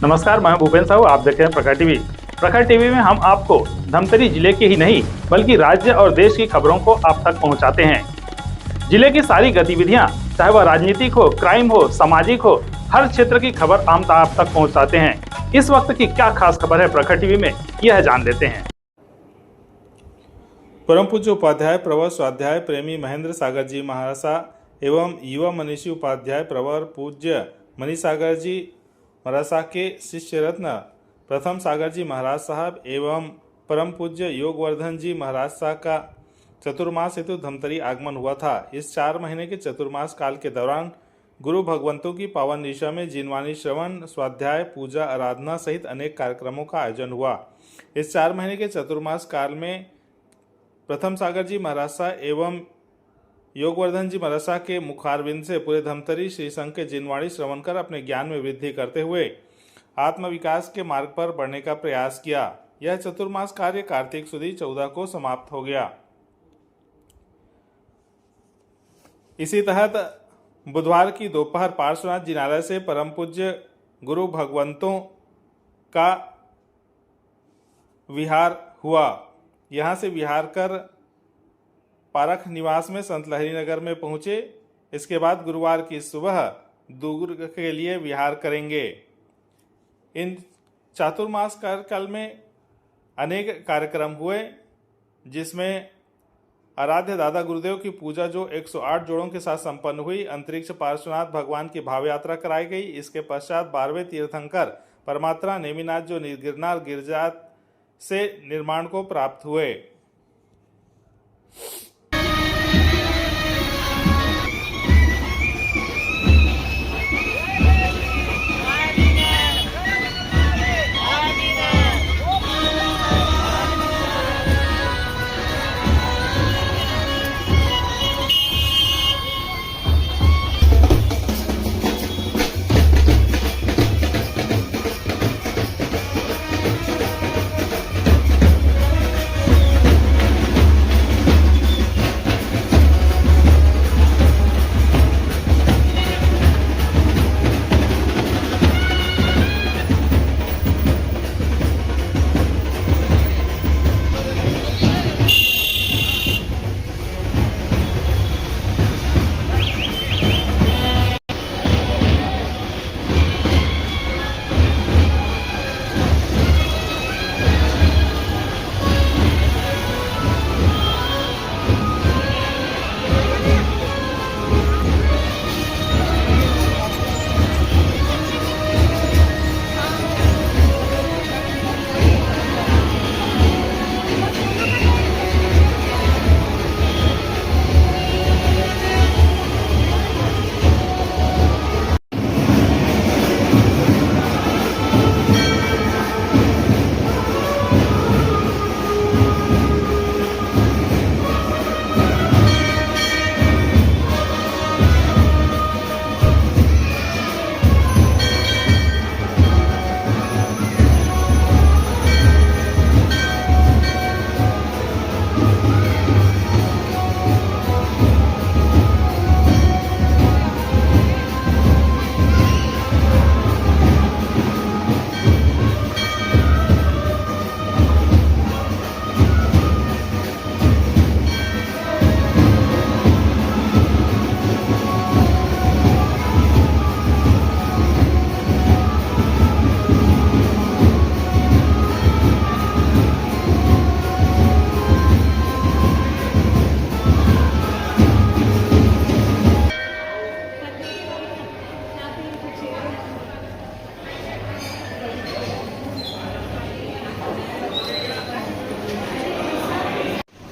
नमस्कार, मैं भूपेंद्र साहू। आप देख रहे हैं प्रखर टीवी। प्रखर टीवी में हम आपको धमतरी जिले के ही नहीं बल्कि राज्य और देश की खबरों को आप तक पहुंचाते हैं। जिले की सारी गतिविधियां, चाहे वह राजनीतिक हो, क्राइम हो, सामाजिक हो, हर क्षेत्र की खबर हम आप तक पहुंचाते हैं। इस वक्त की क्या खास खबर है प्रखर टीवी में, यह जान लेते हैं। परम पूज्य उपाध्याय प्रवर स्वाध्याय प्रेमी महेंद्र सागर जी महाराज एवं युवा मनीषी उपाध्याय प्रवर पूज्य मनीष सागर जी महाराज के शिष्य रत्न प्रथम सागर जी महाराज साहब एवं परम पूज्य योगवर्धन जी महाराज साहब का चतुर्मास हेतु धमतरी आगमन हुआ था। इस 4 महीने के चतुर्मास काल के दौरान गुरु भगवंतों की पावन निशा में जिनवाणी श्रवण, स्वाध्याय, पूजा, आराधना सहित अनेक कार्यक्रमों का आयोजन हुआ। इस 4 महीने के चतुर्मास काल में प्रथम सागर जी महाराज साहब एवं योगवर्धन जी महाराज साहब के मुखारविंद से पूरे धमतरी श्री संघ के जिनवाणी श्रवण कर अपने ज्ञान में वृद्धि करते हुए आत्मविकास के मार्ग पर बढ़ने का प्रयास किया। यह चतुर्मास कार्य कार्तिक सुदी 14 को समाप्त हो गया। इसी तहत बुधवार की दोपहर पार्श्वनाथ जिनालय से परम पूज्य गुरु भगवंतों का विहार हुआ। यहाँ से विहार कर पारख निवास में संत लहरी नगर में पहुंचे। इसके बाद गुरुवार की सुबह दुर्ग के लिए विहार करेंगे। इन चातुर्मास कार्यकाल में अनेक कार्यक्रम हुए, जिसमें आराध्य दादा गुरुदेव की पूजा जो 108 जोड़ों के साथ संपन्न हुई। अंतरिक्ष पार्श्वनाथ भगवान की भाव यात्रा कराई गई। इसके पश्चात 12वें तीर्थंकर परमात्मा नेमिनाथ जो गिरनार गिरजात से निर्माण को प्राप्त हुए।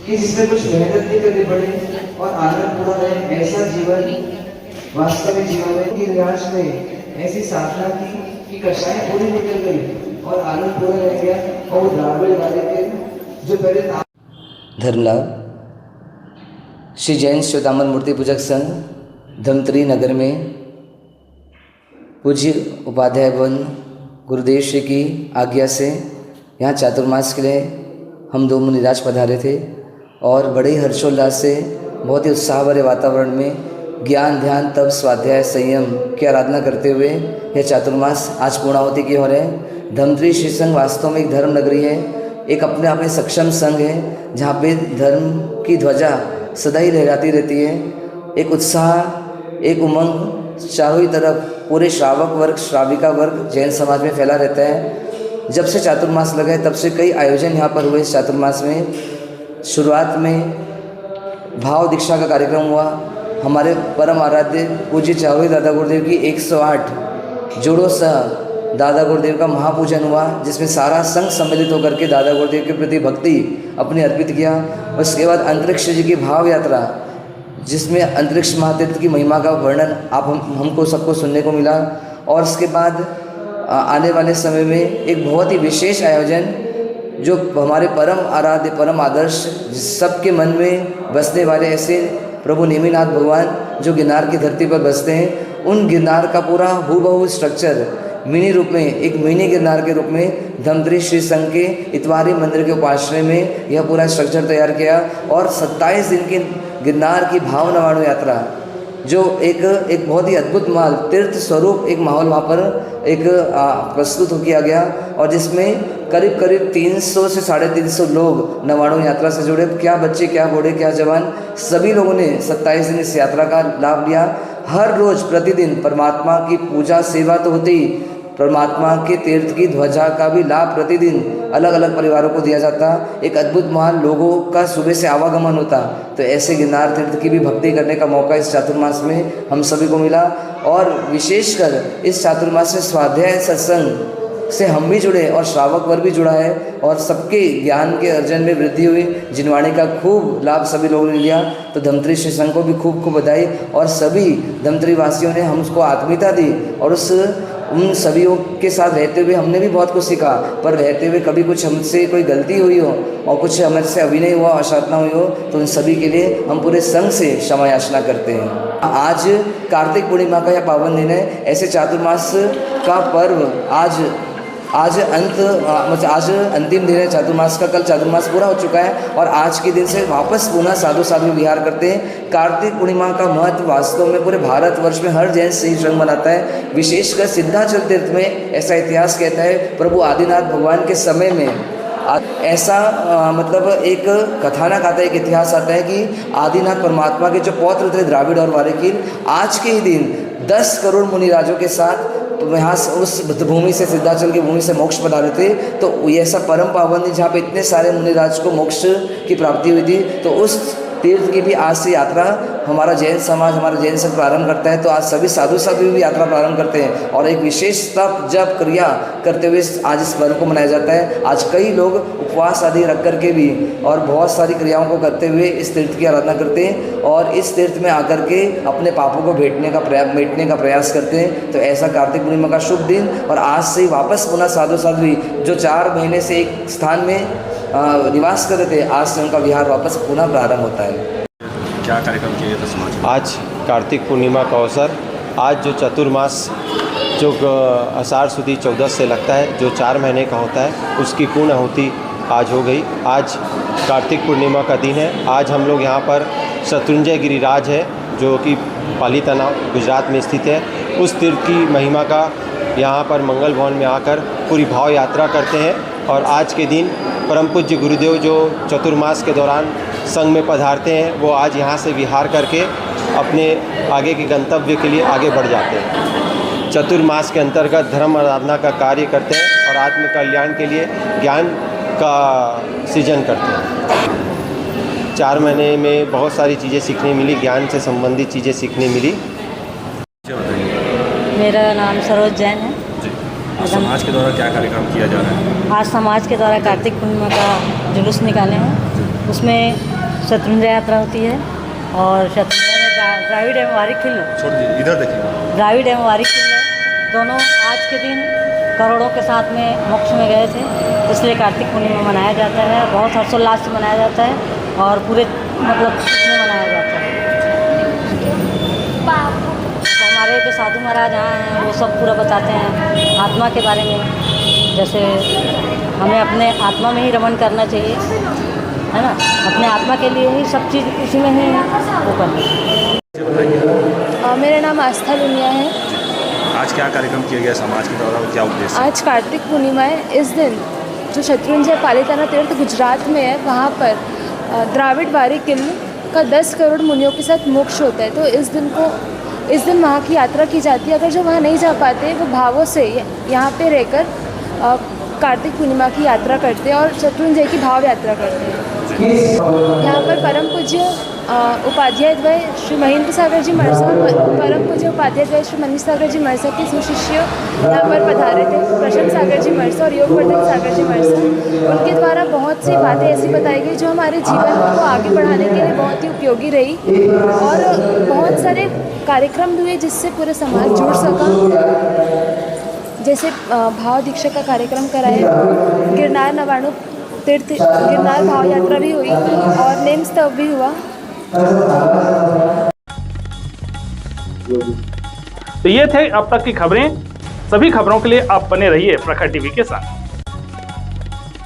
कि जिसमें कुछ मेहनत नहीं करनी पड़े और आनंद पूरा रहे, ऐसा जीवन वास्तविक जीवन है। कि रियाज में ऐसी साधना की कि कक्षाएं पूरी निकल गई और आनंद पूरा रह गया। और वो द्राविड़ वाले के जो पहले धर्मलाभ श्री जैन श्वेतांबर मूर्ति पूजक संघ धमतरी नगर में पूज्य उपाध्याय वन गुरुदेव श्री की आज्ञा से यहाँ चातुर्मास के लिए हम 2 मुनिराज पधारे थे और बड़े ही हर्षोल्लास से बहुत ही उत्साह भरे वातावरण में ज्ञान ध्यान तप स्वाध्याय संयम की आराधना करते हुए यह चातुर्मास आज पूर्णाहुति की हो रहे हैं। धमत्री श्री संघ वास्तव में एक धर्म नगरी है, एक अपने आप में सक्षम संघ है जहाँ पे धर्म की ध्वजा सदा ही लहराती रहती है। एक उत्साह, एक उमंग चारों ही तरफ पूरे श्रावक वर्ग श्राविका वर्ग जैन समाज में फैला रहता है। जब से चातुर्मास लगा है तब से कई आयोजन यहाँ पर हुए। इस चातुर्मास में शुरुआत में भाव दीक्षा का कार्यक्रम हुआ। हमारे परम आराध्य पूज्य चारोही दादा गुरुदेव की 108 जोड़ों सह दादा गुरुदेव का महापूजन हुआ, जिसमें सारा संघ सम्मिलित होकर के दादा गुरुदेव के प्रति भक्ति अपने अर्पित किया। उसके बाद अंतरिक्ष जी की भाव यात्रा, जिसमें अंतरिक्ष महातीर्थ की महिमा का वर्णन हमको सबको सुनने को मिला। और उसके बाद आने वाले समय में एक बहुत ही विशेष आयोजन जो हमारे परम आराध्य परम आदर्श सबके मन में बसने वाले ऐसे प्रभु नेमिनाथ भगवान जो गिरनार की धरती पर बसते हैं, उन गिरनार का पूरा हूबहू स्ट्रक्चर मिनी रूप में, एक मिनी गिरनार के रूप में धमत्री श्री संघ के इतवारी मंदिर के उपाश्रय में यह पूरा स्ट्रक्चर तैयार किया। और 27 दिन की गिरनार की भाव नवाणु यात्रा जो एक बहुत ही अद्भुत माहौल तीर्थ स्वरूप एक माहौल वहाँ पर एक प्रस्तुत किया गया, और जिसमें करीब 300 से 350 लोग नवाणु यात्रा से जुड़े। क्या बच्चे, क्या बूढ़े, क्या जवान, सभी लोगों ने 27 दिन इस यात्रा का लाभ लिया। हर रोज़ प्रतिदिन परमात्मा की पूजा सेवा तो होती ही, परमात्मा के तीर्थ की ध्वजा का भी लाभ प्रतिदिन अलग अलग परिवारों को दिया जाता। एक अद्भुत महान लोगों का सुबह से आवागमन होता। तो ऐसे गिरनार तीर्थ की भी भक्ति करने का मौका इस चातुर्मास में हम सभी को मिला। और विशेषकर इस चातुर्मास में स्वाध्याय सत्संग से हम भी जुड़े और श्रावक वर्ग भी जुड़ा है, और सबके ज्ञान के अर्जन में वृद्धि हुई। जिनवाणी का खूब लाभ सभी लोगों ने लिया। तो धमत्री श्री संघ को भी खूब खूब बधाई। और सभी धमत्री वासियों ने हमको आत्मीयता दी, और उन सभी के साथ रहते हुए हमने भी बहुत कुछ सीखा। पर रहते हुए कभी कुछ हमसे कोई गलती हुई हो और कुछ हमारे से अभिनय हुआ, अशांतना हुई हो, तो उन सभी के लिए हम पूरे संघ से क्षमा याचना करते हैं। आज कार्तिक पूर्णिमा का यह पावन दिन है। ऐसे चातुर्मास का पर्व आज अंतिम दिन है चातुर्मास का। कल चातुर्मास पूरा हो चुका है और आज के दिन से वापस पुनः साधु साधु विहार करते हैं। कार्तिक पूर्णिमा का महत्व वास्तव में पूरे भारतवर्ष में हर जैन सही संघ मनाता है। विशेषकर सिद्धाचल तीर्थ में ऐसा इतिहास कहता है, प्रभु आदिनाथ भगवान के समय में ऐसा मतलब एक कथानक आता है, एक इतिहास आता है कि आदिनाथ परमात्मा के जो पौत्र थे द्राविड़ और वारिकीर, आज के ही दिन 10 करोड़ मुनिराजों के साथ यहाँ उस भूमि से, सिद्धाचल की भूमि से मोक्ष पधारे थे। तो ये ऐसा परम पावन दिन जहाँ पे इतने सारे मुनिराज को मोक्ष की प्राप्ति हुई थी। तो उस तीर्थ की भी आज से यात्रा हमारा जैन समाज, हमारा जैन संघ प्रारंभ करता है। तो आज सभी साधु साधु भी यात्रा प्रारंभ करते हैं और एक विशेष तप जप क्रिया करते हुए आज इस पर्व को मनाया जाता है। आज कई लोग उपवास आदि रख करके भी और बहुत सारी क्रियाओं को करते हुए इस तीर्थ की आराधना करते हैं और इस तीर्थ में आकर के अपने पापों को मिटने का प्रयास करते हैं। तो ऐसा कार्तिक पूर्णिमा का शुभ दिन और आज से ही वापस पुनः साधु साध्वी जो 4 महीने से एक स्थान में निवास कर रहे थे, आज से उनका विहार वापस पुनः प्रारंभ होता है। क्या कार्यक्रम किए थे समाज में? आज कार्तिक पूर्णिमा का अवसर, आज जो चतुर्मास जो आषाढ़ सुदी 14 से लगता है, जो 4 महीने का होता है, उसकी पूर्ण आहुति आज हो गई। आज कार्तिक पूर्णिमा का दिन है। आज हम लोग यहाँ पर शत्रुंजय गिरिराज है जो कि पालीताना गुजरात में स्थित है, उस तीर्थ की महिमा का यहाँ पर मंगल भवन में आकर पूरी भाव यात्रा करते हैं। और आज के दिन परम पूज्य गुरुदेव जो चतुर्मास के दौरान संघ में पधारते हैं, वो आज यहाँ से विहार करके अपने आगे के गंतव्य के लिए आगे बढ़ जाते हैं। चतुर्मास के अंतर्गत धर्म आराधना का कार्य करते हैं और आत्म कल्याण के लिए ज्ञान का सृजन करते हैं। 4 महीने में बहुत सारी चीज़ें सीखने मिली, ज्ञान से संबंधित चीज़ें सीखने मिली। मेरा नाम सरोज जैन है। समाज के द्वारा क्या कार्यक्रम किया जा रहा है? आज समाज के द्वारा कार्तिक पूर्णिमा का जुलूस निकाले हैं। उसमें शत्रुंजय यात्रा होती है और शत्रुंजय में द्राविड़ एवं वारिकीर, इधर देखिए, द्राविड़ एवं वारिकीर दोनों आज के दिन करोड़ों के साथ में मोक्ष में गए थे, इसलिए कार्तिक पूर्णिमा मनाया जाता है। बहुत हर्षोल्लास से मनाया जाता है और पूरे मतलब में मनाया जाता है। हमारे जो साधु महाराज यहाँ हैं वो सब पूरा बताते हैं आत्मा के बारे में, जैसे हमें अपने आत्मा में ही रमण करना चाहिए, है ना। अपने आत्मा के लिए ही सब चीज़ इसी में ही वो करना चाहिए। मेरा नाम आस्था लुनिया है। आज क्या कार्यक्रम किया गया समाज के द्वारा और क्या उद्देश्य? आज कार्तिक पूर्णिमा है। इस दिन जो शत्रुंजय पालिताना तीर्थ गुजरात में है, वहाँ पर द्राविड़ वारी किल्ल का 10 करोड़ मुनियों के साथ मोक्ष होता है। तो इस दिन वहाँ की यात्रा की जाती है। अगर जो वहाँ नहीं जा पाते, वो भावों से यहाँ पे रहकर कार्तिक पूर्णिमा की यात्रा करते हैं और शत्रुंजय की भाव यात्रा करते हैं। यहाँ पर परम पूज्य उपाध्याय द्वय श्री महेंद्र सागर जी मरसा और परम पूज्य उपाध्याय द्वय श्री मनीष सागर जी मरसा के सुशिष्य यहाँ पर पधारे थे। प्रशम सागर जी मरसा और योगवर्धन सागर जी मरसा, उनके द्वारा बहुत सी बातें ऐसी बताई गई जो हमारे जीवन को आगे बढ़ाने के लिए बहुत ही उपयोगी रही और बहुत सारे कार्यक्रम हुए जिससे पूरे समाज जुड़ सका। जैसे भाव दीक्षा का कार्यक्रम कराया, गिरनार नवाणु तीर्थ गिरनार भाव यात्रा भी हुई और नेम स्तव भी हुआ। तो ये थे अब तक की खबरें। सभी खबरों के लिए आप बने रहिए प्रखर टीवी के साथ।